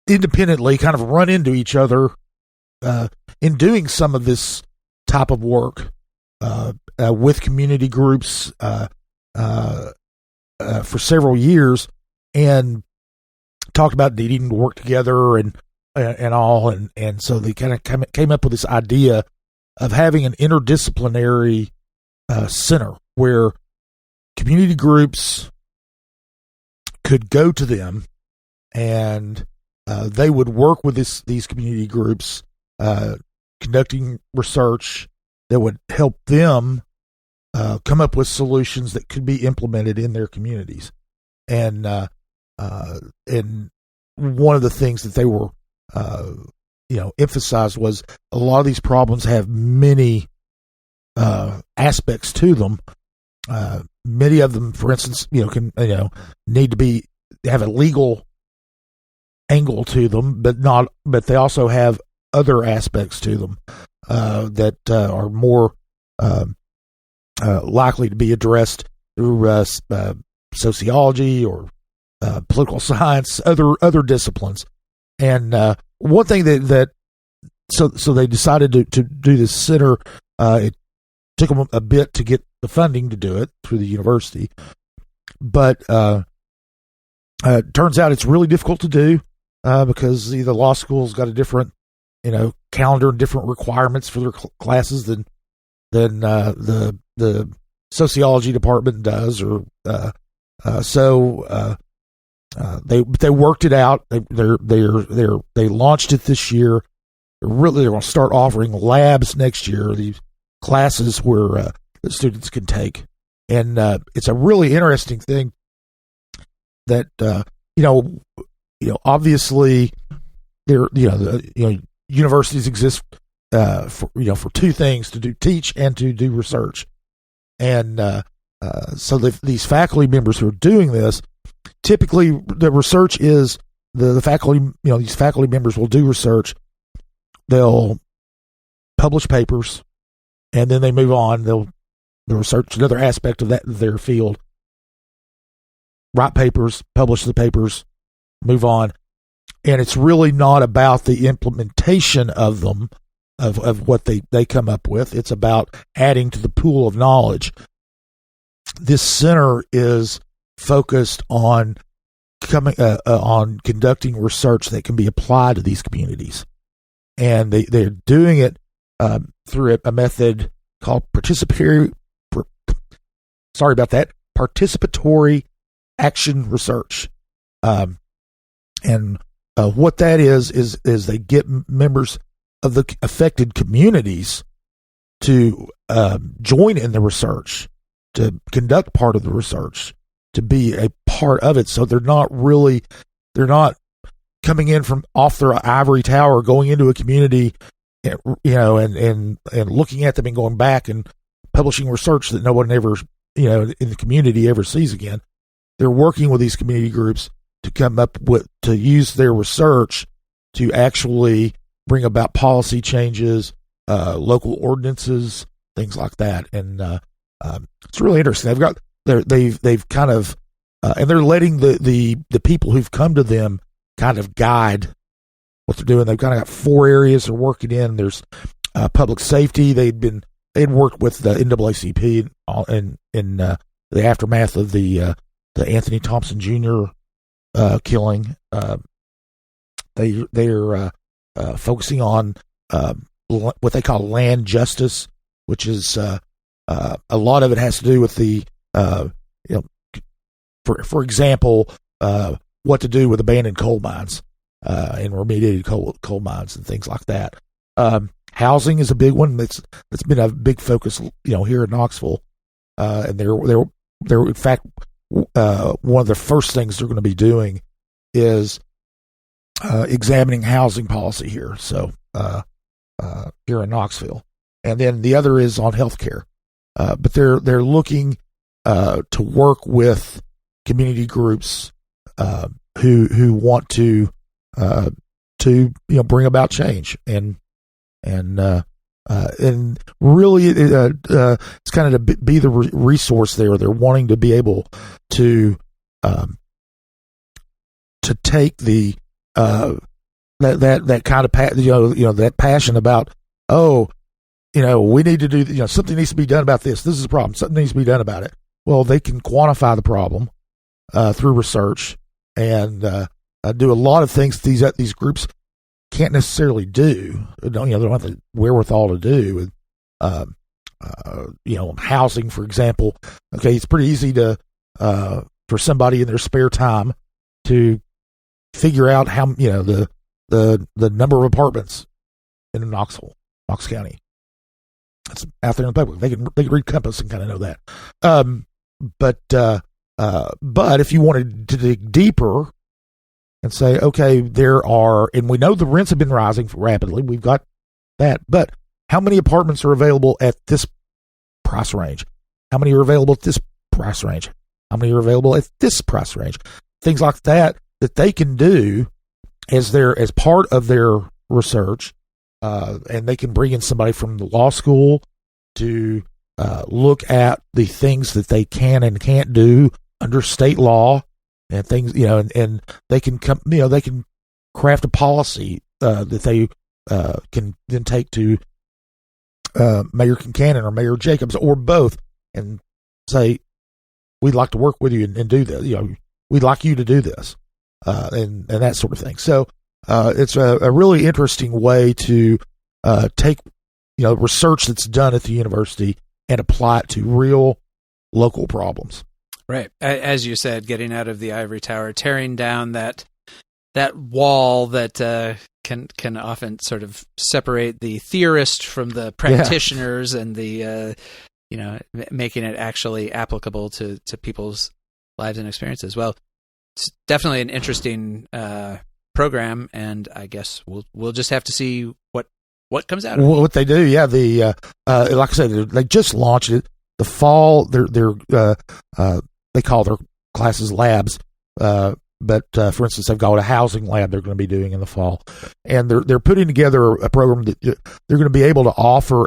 Speaker 3: independently kind of run into each other in doing some of this type of work with community groups for several years, and talked about needing to work together and all, and so they kind of came up with this idea of having an interdisciplinary center where community groups could go to them, and they would work with these community groups, conducting research that would help them come up with solutions that could be implemented in their communities. And one of the things that they were, emphasized was a lot of these problems have many aspects to them. Many of them, for instance, can need to have a legal angle to them, but they also have other aspects to them that are more likely to be addressed sociology or political science, other disciplines. And one thing so they decided to do this center. It took them a bit to get the funding to do it through the university, but it turns out it's really difficult to do because the law school's got a different, calendar and different requirements for their classes than the sociology department does, or they worked it out. They launched it this year. They're going to start offering labs next year. These classes where the students can take, and it's a really interesting thing that obviously there universities exist for two things: to teach and to do research. And so these faculty members who are doing this, typically the research is the faculty. These faculty members will do research. They'll publish papers, and then they move on. They'll research another aspect of their field, write papers, publish the papers, move on. And it's really not about the implementation of them, of what they come up with. It's about adding to the pool of knowledge. This center is focused on conducting research that can be applied to these communities. And they're doing it through a method called participatory participatory action research. And what that is they get members of the affected communities to join in the research, to conduct part of the research, to be a part of it. So they're not coming in from off their ivory tower, going into a community, and looking at them and going back and publishing research that no one ever, in the community ever sees again. They're working with these community groups to come up to use their research to actually bring about policy changes, local ordinances, things like that. And it's really interesting. They've kind of and they're letting the people who've come to them kind of guide what they're doing. They've kind of got 4 areas they're working in. There's public safety. They'd worked with the NAACP in the aftermath of the Anthony Thompson Jr. Killing. They're focusing on what they call land justice, which is a lot of it has to do with the for example, what to do with abandoned coal mines and remediated coal mines and things like that. Housing is a big one that's been a big focus, here in Knoxville. And they're in fact, one of the first things they're going to be doing is examining housing policy here. So here in Knoxville, and then the other is on healthcare. But they're looking to work with community groups who want to bring about change and really it's kind of to be the resource there. They're wanting to be able to take the that kind of that passion about, we need to do, something needs to be done about this. This is a problem. Something needs to be done about it. Well, they can quantify the problem through research and do a lot of things these groups can't necessarily do. They don't have the wherewithal to do. Housing, for example. Okay, it's pretty easy to for somebody in their spare time to figure out how the number of apartments in Knox County. It's out there in the public. They can read Compass and kind of know that. But if you wanted to dig deeper and say, okay, and we know the rents have been rising rapidly. We've got that, but how many apartments are available at this price range? How many are available at this price range? How many are available at this price range? Things like that they can do as part of their research, and they can bring in somebody from the law school to look at the things that they can and can't do under state law and things, and they can come, they can craft a policy that they can then take to Mayor Kincannon or Mayor Jacobs or both and say, we'd like to work with you and do this. We'd like you to do this, and that sort of thing. So it's a really interesting way to take research that's done at the university and apply it to real local problems.
Speaker 2: Right, as you said, getting out of the ivory tower, tearing down that wall that can often sort of separate the theorist from the practitioners, and the making it actually applicable to people's lives and experiences. Well, it's definitely an interesting program, and I guess we'll just have to see what comes out of it.
Speaker 3: What they do, like I said, they just launched it. The fall, they call their classes labs, but for instance, they've got a housing lab they're going to be doing in the fall, and they're putting together a program that they're going to be able to offer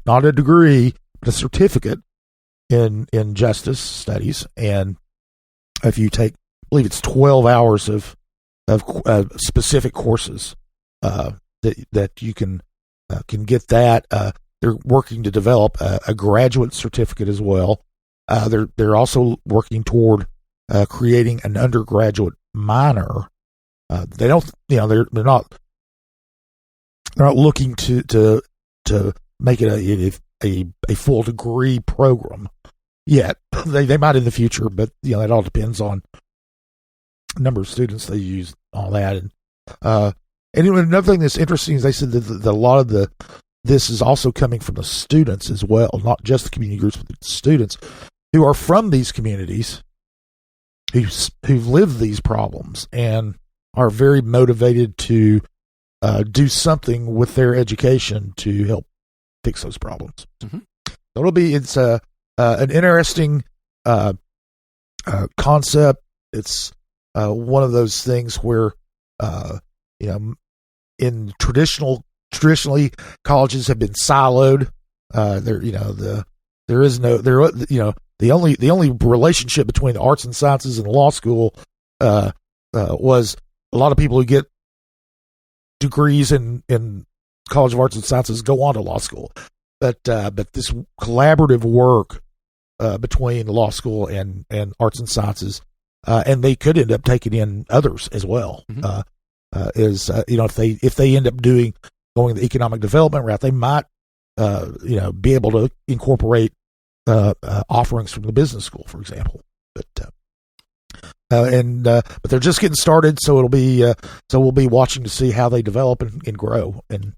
Speaker 3: not a degree, but a certificate in justice studies. And if you take, I believe it's 12 hours of specific courses that you can get that. They're working to develop a graduate certificate as well. They're also working toward creating an undergraduate minor. They don't, they're not looking to make it a full degree program yet. They might in the future, but it all depends on the number of students they use, all that. And another thing that's interesting is they said that a lot of this is also coming from the students as well, not just the community groups, but the students who are from these communities, who've lived these problems and are very motivated to do something with their education to help fix those problems. Mm-hmm. So it's an interesting concept. It's one of those things where in traditionally colleges have been siloed. The only relationship between the arts and sciences and law school was a lot of people who get degrees in College of Arts and Sciences go on to law school, but this collaborative work between law school and arts and sciences, and they could end up taking in others as well. Mm-hmm. If they end up going the economic development route, they might be able to incorporate offerings from the business school, for example. But they're just getting started, so we'll be watching to see how they develop and grow and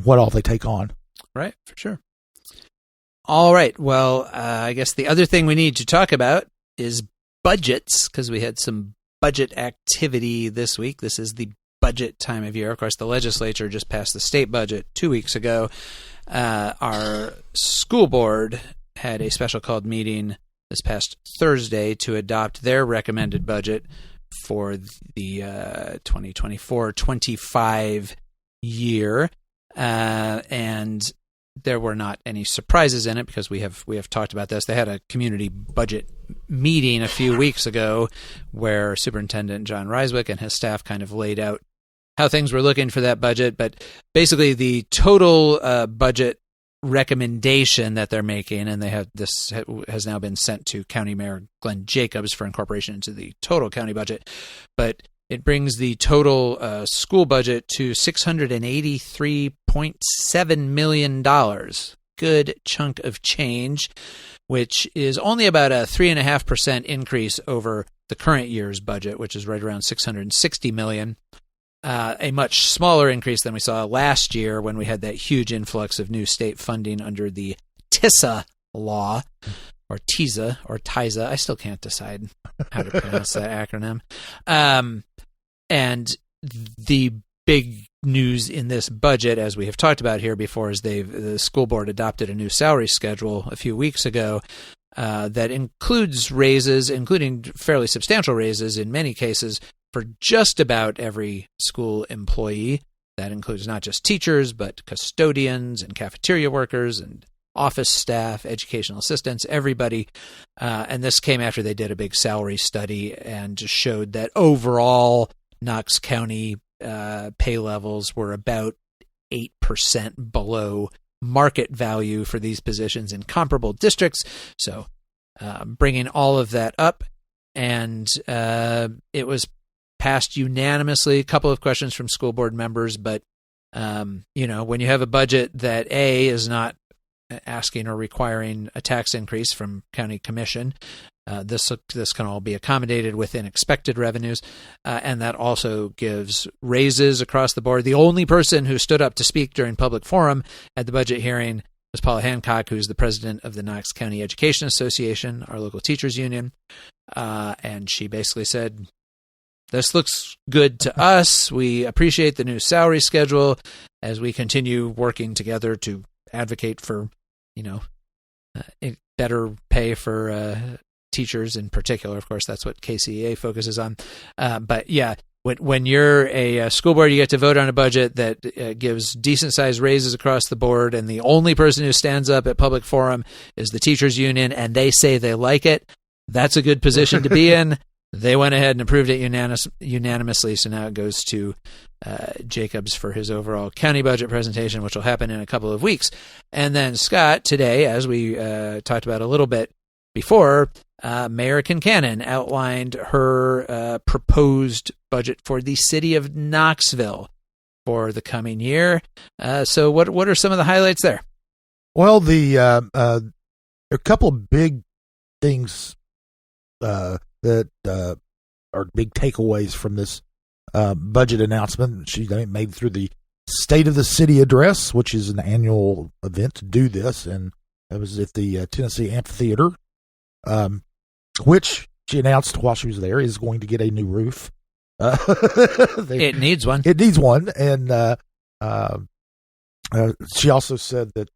Speaker 3: what all they take on.
Speaker 2: Right, for sure. All right. Well, I guess the other thing we need to talk about is budgets, because we had some budget activity this week. This is the budget time of year. Of course, the legislature just passed the state budget 2 weeks ago. Our school board had a special called meeting this past Thursday to adopt their recommended budget for the 2024-25 year. And there were not any surprises in it because we have talked about this. They had a community budget meeting a few weeks ago where Superintendent John Ryswick and his staff kind of laid out how things were looking for that budget. But basically the total budget recommendation that they're making, and this has now been sent to County Mayor Glenn Jacobs for incorporation into the total county budget, but it brings the total school budget to $683.7 million. Good chunk of change, which is only about a 3.5% increase over the current year's budget, which is right around $660 million. A much smaller increase than we saw last year when we had that huge influx of new state funding under the TISA law, or TISA, or TISA. I still can't decide how to pronounce that acronym. And the big news in this budget, as we have talked about here before, is the school board adopted a new salary schedule a few weeks ago that includes raises, including fairly substantial raises in many cases, for just about every school employee. That includes not just teachers, but custodians and cafeteria workers and office staff, educational assistants, everybody. And this came after they did a big salary study and just showed that overall Knox County pay levels were about 8% below market value for these positions in comparable districts. So bringing all of that up, and it was passed unanimously. A couple of questions from school board members, but when you have a budget that is not asking or requiring a tax increase from county commission, this can all be accommodated within expected revenues, and that also gives raises across the board. The only person who stood up to speak during public forum at the budget hearing was Paula Hancock, who's the president of the Knox County Education Association, our local teachers union, and she basically said, "This looks good to us. We appreciate the new salary schedule as we continue working together to advocate for, better pay for teachers in particular." Of course, that's what KCEA focuses on. But yeah, when you're a school board, you get to vote on a budget that gives decent-sized raises across the board, and the only person who stands up at public forum is the teachers union, and they say they like it. That's a good position to be in. They went ahead and approved it unanimously, so now it goes to Jacobs for his overall county budget presentation, which will happen in a couple of weeks. And then Scott, today, as we talked about a little bit before, Mayor Kincannon outlined her proposed budget for the city of Knoxville for the coming year. So what are some of the highlights there?
Speaker 3: Well, there are a couple of big things that are big takeaways from this budget announcement. She made through the State of the City address, which is an annual event to do this, and that was at the Tennessee Amphitheater, which she announced while she was there is going to get a new roof.
Speaker 2: It needs one.
Speaker 3: It needs one, and she also said that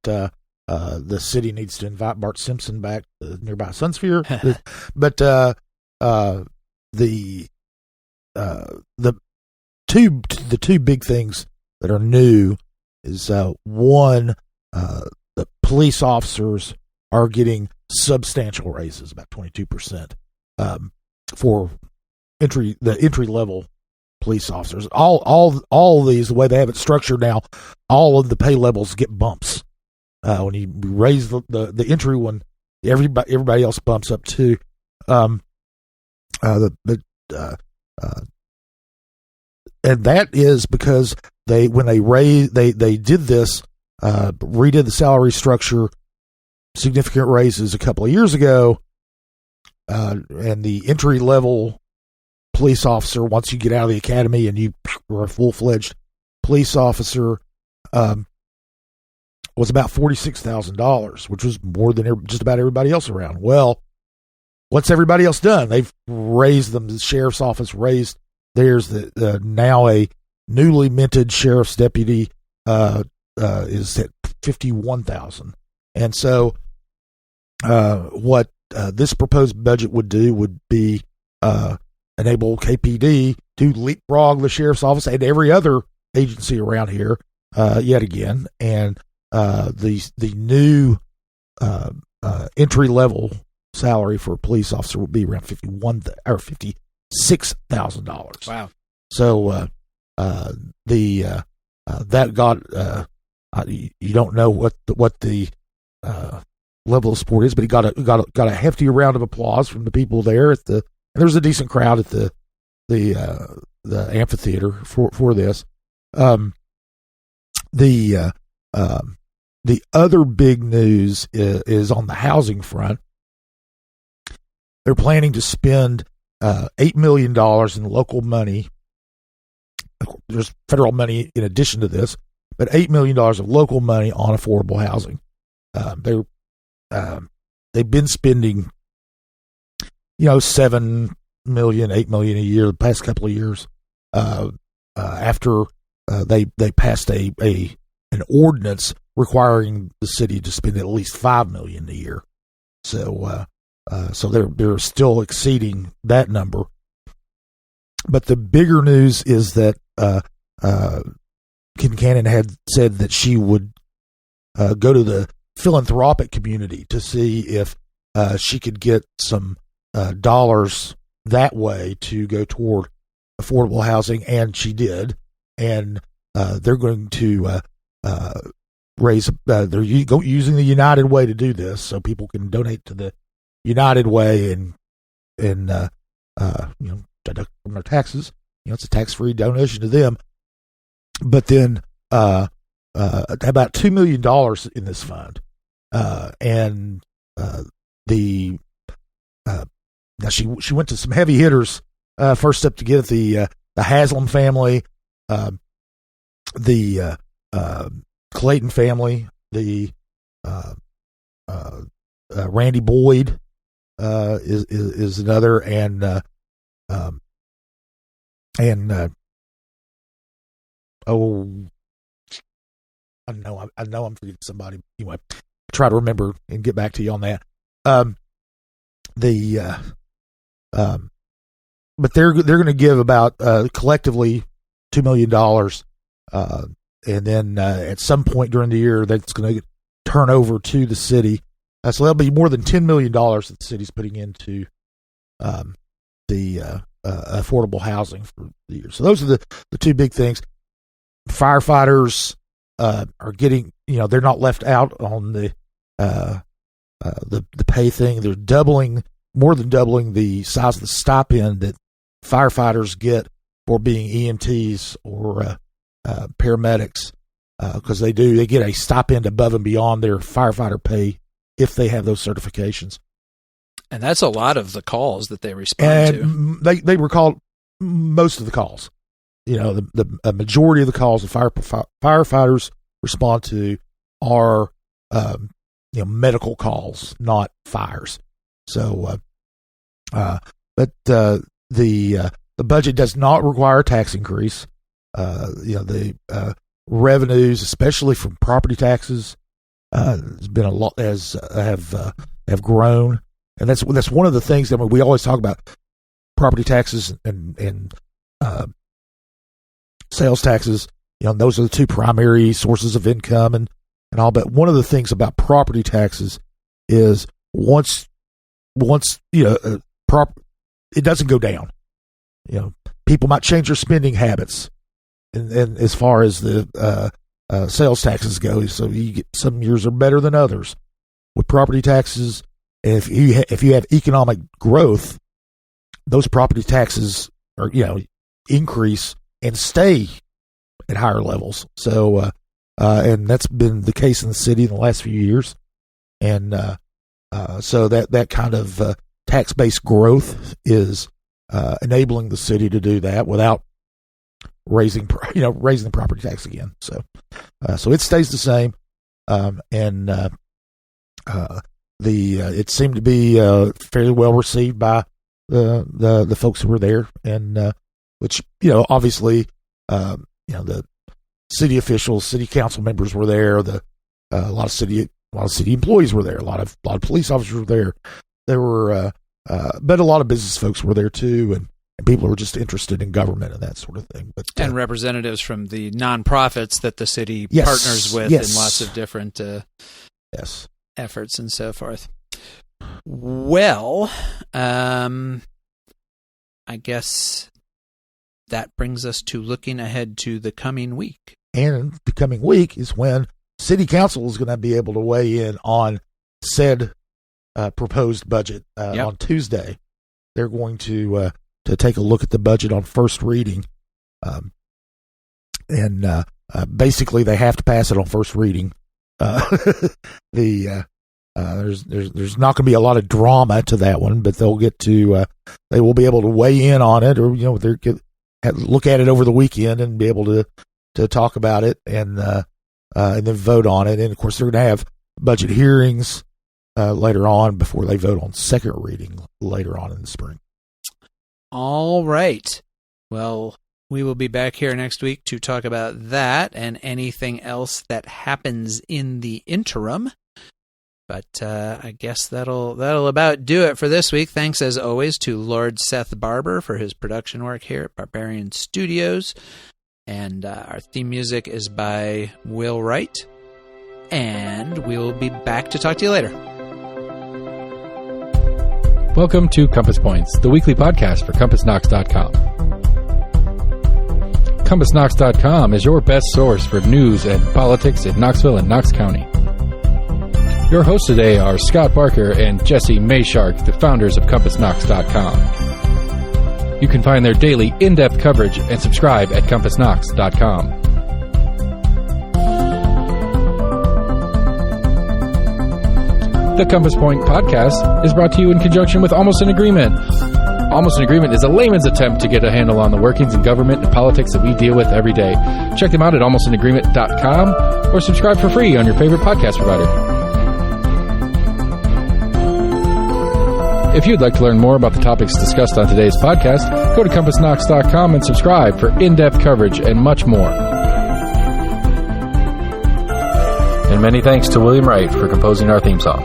Speaker 3: the city needs to invite Bart Simpson back to nearby Sunsphere, but the two big things that are new is the police officers are getting substantial raises, about 22%, for entry level police officers. All these, the way they have it structured now, all of the pay levels get bumps. When you raise the entry one, everybody else bumps up too. And that is because when they did this, redid the salary structure, significant raises a couple of years ago, and the entry level police officer, once you get out of the academy and you are a full-fledged police officer, was about $46,000, which was more than just about everybody else around. Well, what's everybody else done? They've raised them. The sheriff's office raised theirs. Now a newly minted sheriff's deputy is at $51,000, and so what this proposed budget would do would be enable KPD to leapfrog the sheriff's office and every other agency around here yet again, and the new entry level salary for a police officer would be around $56,000.
Speaker 2: Wow!
Speaker 3: So that got you don't know what the level of support is, but he got a hefty round of applause from the people there and there was a decent crowd at the amphitheater for this. The other big news is on the housing front. They're planning to spend $8 million in local money. There's federal money in addition to this, but $8 million of local money on affordable housing. They've been spending, $7 million, $8 million a year the past couple of years. After they passed an ordinance requiring the city to spend at least $5 million a year. So they're still exceeding that number. But the bigger news is that Kincannon had said that she would go to the philanthropic community to see if she could get some dollars that way to go toward affordable housing, and she did. And they're going to raise. They're using the United Way to do this, so people can donate to the United Way and deduct from their taxes. It's a tax-free donation to them. But then about $2 million in this fund, and now she went to some heavy hitters. First up to get the Haslam family, the Clayton family, the Randy Boyd is another, and I know I'm forgetting somebody. Anyway, try to remember and get back to you on that. But they're going to give about collectively $2 million, and then at some point during the year that's going to turn over to the city. So that'll be more than $10 million that the city's putting into the affordable housing for the year. So those are the two big things. Firefighters are getting, they're not left out on the pay thing. They're more than doubling the size of the stipend that firefighters get for being EMTs or paramedics, because they get a stipend above and beyond their firefighter pay if they have those certifications.
Speaker 2: And that's a lot of the calls that they respond to.
Speaker 3: They recall most of the calls. The majority of the calls that firefighters respond to are medical calls, not fires. So, but the budget does not require a tax increase. The revenues, especially from property taxes, has been a lot have grown, and that's one of the things that we always talk about: property taxes and sales taxes. Those are the two primary sources of income and all. But one of the things about property taxes is once it doesn't go down. People might change their spending habits, and as far as the sales taxes go, so you get some years are better than others. With property taxes, if you have economic growth, those property taxes are increase and stay at higher levels. So and that's been the case in the city in the last few years, and so that kind of tax-based growth is enabling the city to do that without raising the property tax again. So it stays the same, and it seemed to be fairly well received by the folks who were there, and which obviously the city officials, city council members were there. A lot of city employees were there. A lot of police officers were there. There were but a lot of business folks were there too, and people were just interested in government and that sort of thing. But
Speaker 2: and representatives from the nonprofits that the city partners with in lots of different efforts and so forth. Well, I guess that brings us to looking ahead to the coming week.
Speaker 3: And the coming week is when City Council is going to be able to weigh in on said proposed budget on Tuesday. They're going to take a look at the budget on first reading, and basically they have to pass it on first reading. There's not going to be a lot of drama to that one, but they'll get to they will be able to weigh in on it, or look at it over the weekend and be able to talk about it and then vote on it. And of course, they're going to have budget hearings later on before they vote on second reading later on in the spring.
Speaker 2: All right. Well, we will be back here next week to talk about that and anything else that happens in the interim. But I guess that'll about do it for this week. Thanks, as always, to Lord Seth Barber for his production work here at Barbarian Studios. And our theme music is by Will Wright. and we will be back to talk to you later.
Speaker 1: Welcome to Compass Points, the weekly podcast for CompassKnox.com. CompassKnox.com is your best source for news and politics in Knoxville and Knox County. Your hosts today are Scott Barker and Jesse Mayshark, the founders of CompassKnox.com. You can find their daily in-depth coverage and subscribe at CompassKnox.com. The Compass Point podcast is brought to you in conjunction with Almost an Agreement. Almost an Agreement is a layman's attempt to get a handle on the workings in government and politics that we deal with every day. Check them out at almostanagreement.com or subscribe for free on your favorite podcast provider. If you'd like to learn more about the topics discussed on today's podcast, go to CompassKnox.com and subscribe for in-depth coverage and much more. And many thanks to William Wright for composing our theme song.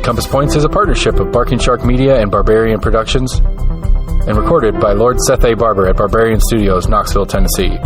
Speaker 1: Compass Points is a partnership of Barking Shark Media and Barbarian Productions, and recorded by Lord Seth A. Barber at Barbarian Studios, Knoxville, Tennessee.